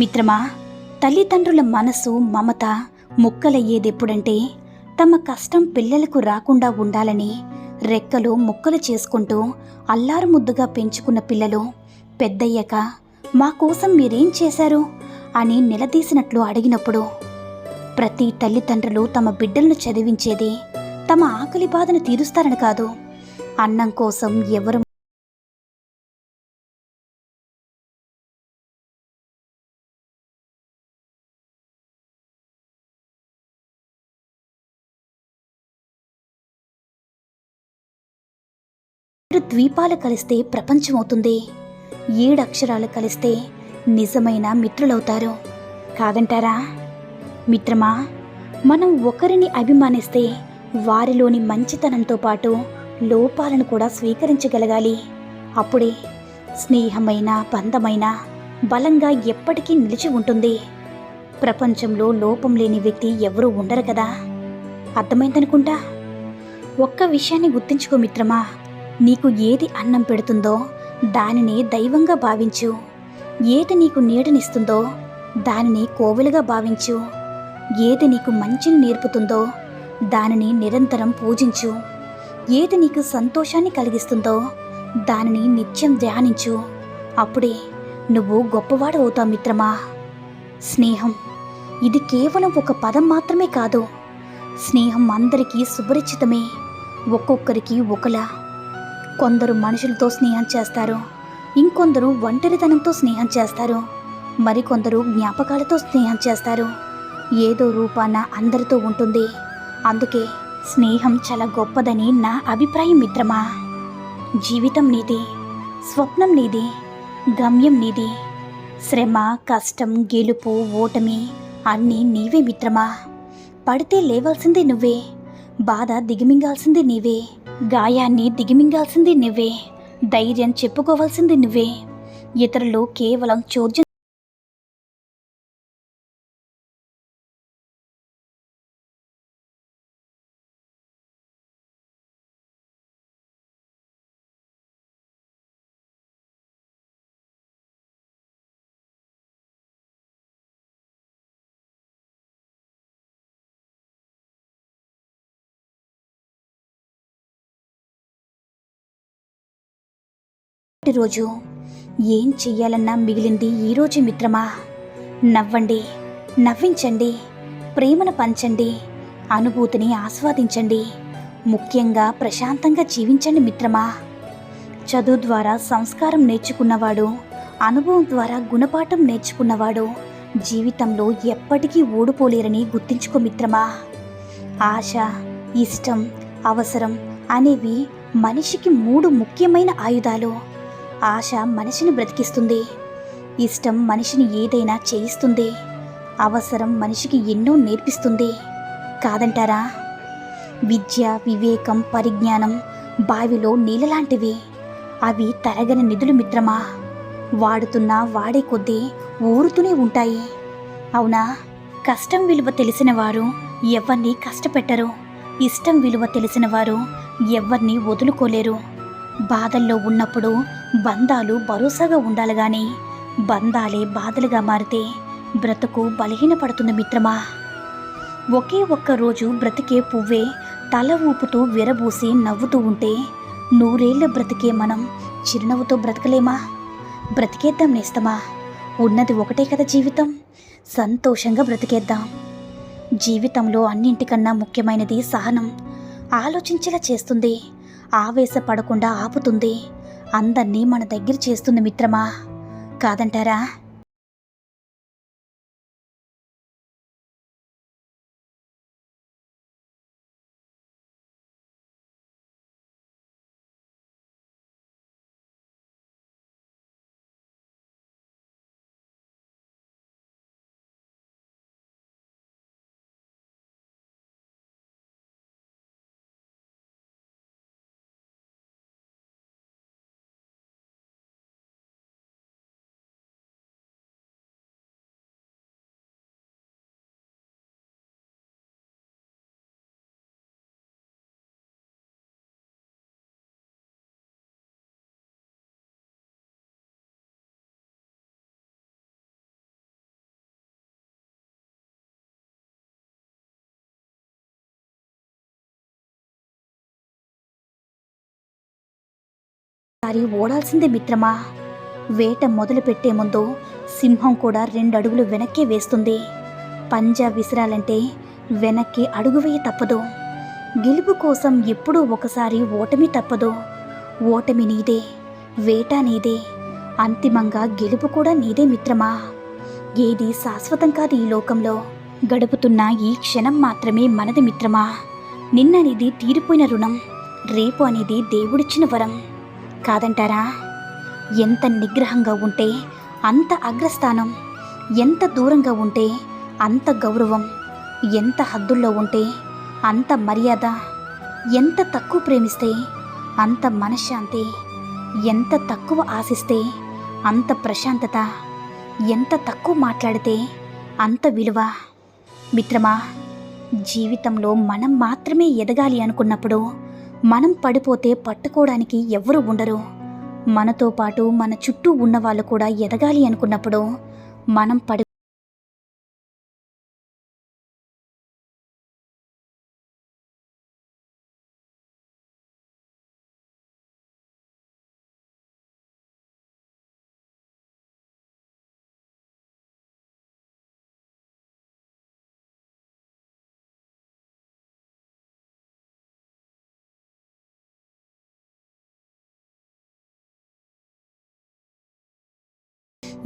మిత్రమా, తల్లిదండ్రుల మనసు మమత ముక్కలయ్యేదెప్పుడంటే తమ కష్టం పిల్లలకు రాకుండా ఉండాలని రెక్కలు ముక్కలు చేసుకుంటూ అల్లారు ముద్దుగా పెంచుకున్న పిల్లలు పెద్దయ్యాక మా కోసం మీరేం చేశారు అని నిలదీసినట్లు అడిగినప్పుడు ప్రతి తల్లిదండ్రులు తమ బిడ్డలను చదివించేది తమ ఆకలి బాధను తీరుస్తారని కాదు, అన్నం కోసం ఎవరు ద్వీపాలు కలిస్తే ప్రపంచమవుతుంది, 7 అక్షరాలు కలిస్తే నిజమైన మిత్రులవుతారు కాదంటారా? మిత్రమా, మనం ఒకరిని అభిమానిస్తే వారిలోని మంచితనంతో పాటు లోపాలను కూడా స్వీకరించగలగాలి. అప్పుడే స్నేహమైన బంధమైన బలంగా ఎప్పటికీ నిలిచి ఉంటుంది. ప్రపంచంలో లోపం లేని వ్యక్తి ఎవరూ ఉండరు కదా. అర్థమైందనుకుంటా. ఒక్క విషయాన్ని గుర్తుంచుకో మిత్రమా, నీకు ఏది అన్నం పెడుతుందో దానిని దైవంగా భావించు. ఏది నీకు నీడనిస్తుందో దానిని కోవెలుగా భావించు. ఏది నీకు మంచిని నేర్పుతుందో దానిని నిరంతరం పూజించు. ఏది నీకు సంతోషాన్ని కలిగిస్తుందో దానిని నిత్యం ధ్యానించు. అప్పుడే నువ్వు గొప్పవాడు అవుతావు మిత్రమా. స్నేహం ఇది కేవలం ఒక పదం మాత్రమే కాదు. స్నేహం అందరికీ సుపరిచితమే, ఒక్కొక్కరికి ఒకలా. కొందరు మనుషులతో స్నేహం చేస్తారు, ఇంకొందరు ఒంటరితనంతో స్నేహం చేస్తారు, మరికొందరు జ్ఞాపకాలతో స్నేహం చేస్తారు. ఏదో రూపాన అందరితో ఉంటుంది. అందుకే స్నేహం చాలా గొప్పదని నా అభిప్రాయం మిత్రమా. జీవితం నీది, స్వప్నం నీది, గమ్యం నీది. శ్రమ, కష్టం, గెలుపు, ఓటమి అన్నీ నీవే మిత్రమా. పడితే లేవాల్సిందే నువ్వే, బాధ దిగమింగాల్సిందే నీవే, గాయాన్ని దిగమింగాల్సిందే నువ్వే, ధైర్యం చెప్పుకోవాల్సిందే నువ్వే. ఇతరులు కేవలం చోద్యం రోజు ఏం చెయ్యాలన్నా మిగిలింది ఈరోజు మిత్రమా. నవ్వండి, నవ్వించండి, ప్రేమను పంచండి, అనుభూతిని ఆస్వాదించండి, ముఖ్యంగా ప్రశాంతంగా జీవించండి మిత్రమా. చదువు ద్వారా సంస్కారం నేర్చుకున్నవాడు, అనుభవం ద్వారా గుణపాఠం నేర్చుకున్నవాడు జీవితంలో ఎప్పటికీ ఓడిపోలేరని గుర్తుంచుకో మిత్రమా. ఆశ, ఇష్టం, అవసరం అనేవి మనిషికి 3 ముఖ్యమైన ఆయుధాలు. ఆశ మనిషిని బ్రతికిస్తుంది, ఇష్టం మనిషిని ఏదైనా చేయిస్తుంది, అవసరం మనిషికి ఎన్నో నేర్పిస్తుంది కాదంటారా? విద్య, వివేకం, పరిజ్ఞానం బావిలో నీళ్ళలాంటివి. అవి తరగని నిధులు మిత్రమా. వాడుతున్నా వాడే కొద్దీ ఊరుతూనే ఉంటాయి. అవునా? కష్టం విలువ తెలిసిన వారు ఎవరిని కష్టపెట్టరు, ఇష్టం విలువ తెలిసిన వారు ఎవరిని వదులుకోలేరు. బాధల్లో ఉన్నప్పుడు బంధాలు భరోసాగా ఉండాలి గాని బంధాలే బాధలుగా మారితే బ్రతుకు బలహీనపడుతుంది మిత్రమా. ఒకే ఒక్క రోజు బ్రతికే పువ్వే తల ఊపుతూ విరబూసి నవ్వుతూ ఉంటే 100 ఏళ్ల బ్రతికే మనం చిరునవ్వుతో బ్రతకలేమా? బ్రతికేద్దాం నేస్తమా. ఉన్నది ఒకటే కదా జీవితం, సంతోషంగా బ్రతికేద్దాం. జీవితంలో అన్నింటికన్నా ముఖ్యమైనది సహనం. ఆలోచించేలా చేస్తుంది, ఆవేశపడకుండా ఆపుతుంది, అందర్నీ మన దగ్గర చేస్తుంది మిత్రమా. కాదంటారా? ఒకసారి ఓడాల్సిందే మిత్రమా. వేట మొదలు పెట్టే ముందు సింహం కూడా 2 అడుగులు వెనక్కే వేస్తుంది. పంజా విసిరాలంటే వెనక్కి అడుగు వేయ తప్పదు. గెలుపు కోసం ఎప్పుడూ ఒకసారి ఓటమి తప్పదు. ఓటమి నీదే, వేట నీదే, అంతిమంగా గెలుపు కూడా నీదే మిత్రమా. ఏది శాశ్వతం కాదు ఈ లోకంలో. గడుపుతున్న ఈ క్షణం మాత్రమే మనది మిత్రమా. నిన్ననేది తీరిపోయిన రుణం, రేపు అనేది దేవుడిచ్చిన వరం కాదంటారా? ఎంత నిగ్రహంగా ఉంటే అంత అగ్రస్థానం, ఎంత దూరంగా ఉంటే అంత గౌరవం, ఎంత హద్దుల్లో ఉంటే అంత మర్యాద, ఎంత తక్కువ ప్రేమిస్తే అంత మనశ్శాంతి, ఎంత తక్కువ ఆశిస్తే అంత ప్రశాంతత, ఎంత తక్కువ మాట్లాడితే అంత విలువ. మిత్రమా, జీవితంలో మనం మాత్రమే ఎదగాలి అనుకున్నప్పుడు, మనం పడిపోతే పట్టుకోవడానికి ఎవ్వరూ ఉండరు. మనతో పాటు మన చుట్టూ ఉన్నవాళ్ళు కూడా ఎదగాలి అనుకున్నప్పుడు మనం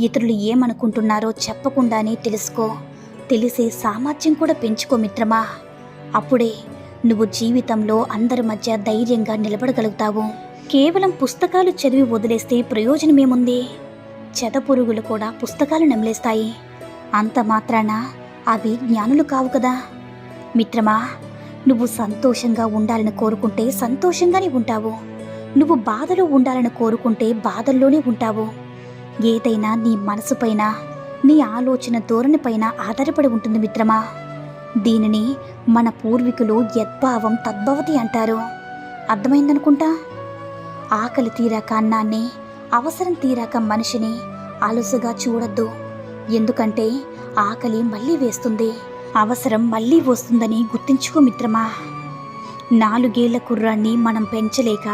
ఇతరులు ఏమనుకుంటున్నారో చెప్పకుండానే తెలుసుకో. తెలిసే సామర్థ్యం కూడా పెంచుకో మిత్రమా. అప్పుడే నువ్వు జీవితంలో అందరి మధ్య ధైర్యంగా నిలబడగలుగుతావు. కేవలం పుస్తకాలు చదివి వదిలేస్తే ప్రయోజనమేముంది? చెదపురుగులు కూడా పుస్తకాలు నమిలేస్తాయి. అంత మాత్రాన అవి జ్ఞానులు కావు కదా. మిత్రమా, నువ్వు సంతోషంగా ఉండాలని కోరుకుంటే సంతోషంగానే ఉంటావు. నువ్వు బాధలో ఉండాలని కోరుకుంటే బాధల్లోనే ఉంటావు. ఏదైనా నీ మనసుపైన, నీ ఆలోచన ధోరణిపైన ఆధారపడి ఉంటుంది మిత్రమా. దీనిని మన పూర్వీకులు యద్భావం తద్భవతి అంటారు. అర్థమైందనుకుంటా. ఆకలి తీరాక అన్నాన్ని, అవసరం తీరాక మనిషిని అలుసుగా చూడొద్దు. ఎందుకంటే ఆకలి మళ్ళీ వేస్తుంది, అవసరం మళ్ళీ వస్తుందని గుర్తించుకో మిత్రమా. 4 ఏళ్ల కుర్రాన్ని మనం పెంచలేక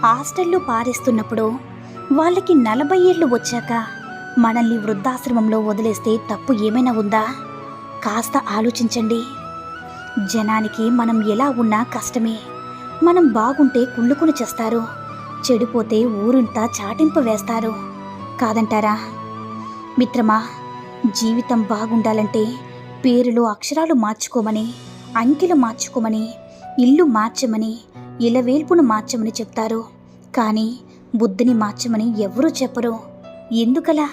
హాస్టల్లో పారేస్తున్నప్పుడు, వాళ్ళకి 40 ఏళ్ళు వచ్చాక మనల్ని వృద్ధాశ్రమంలో వదిలేస్తే తప్పు ఏమైనా ఉందా? కాస్త ఆలోచించండి. జనానికి మనం ఎలా ఉన్నా కష్టమే. మనం బాగుంటే కుళ్ళుకుని చేస్తారు, చెడిపోతే ఊరంతా చాటింపు వేస్తారు కాదంటారా? మిత్రమా, జీవితం బాగుండాలంటే పేరులో అక్షరాలు మార్చుకోమని, అంకెలు మార్చుకోమని, ఇల్లు మార్చమని, ఇలవేల్పును మార్చమని చెప్తారు. కానీ బుద్ధిని మార్చమని ఎవరూ చెప్పరు. ఎందుకలా?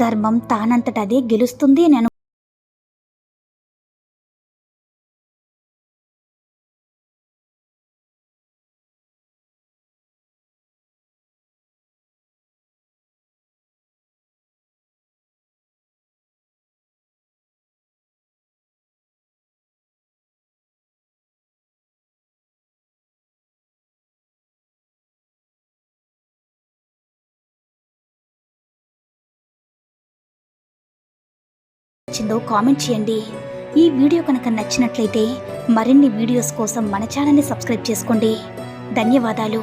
ధర్మం తానంతట అదే గెలుస్తుంది అని నచ్చిందో కామెంట్ చేయండి. ఈ వీడియో కనుక నచ్చినట్లయితే మరిన్ని వీడియోస్ కోసం మన ఛానల్ని సబ్స్క్రైబ్ చేసుకోండి. ధన్యవాదాలు.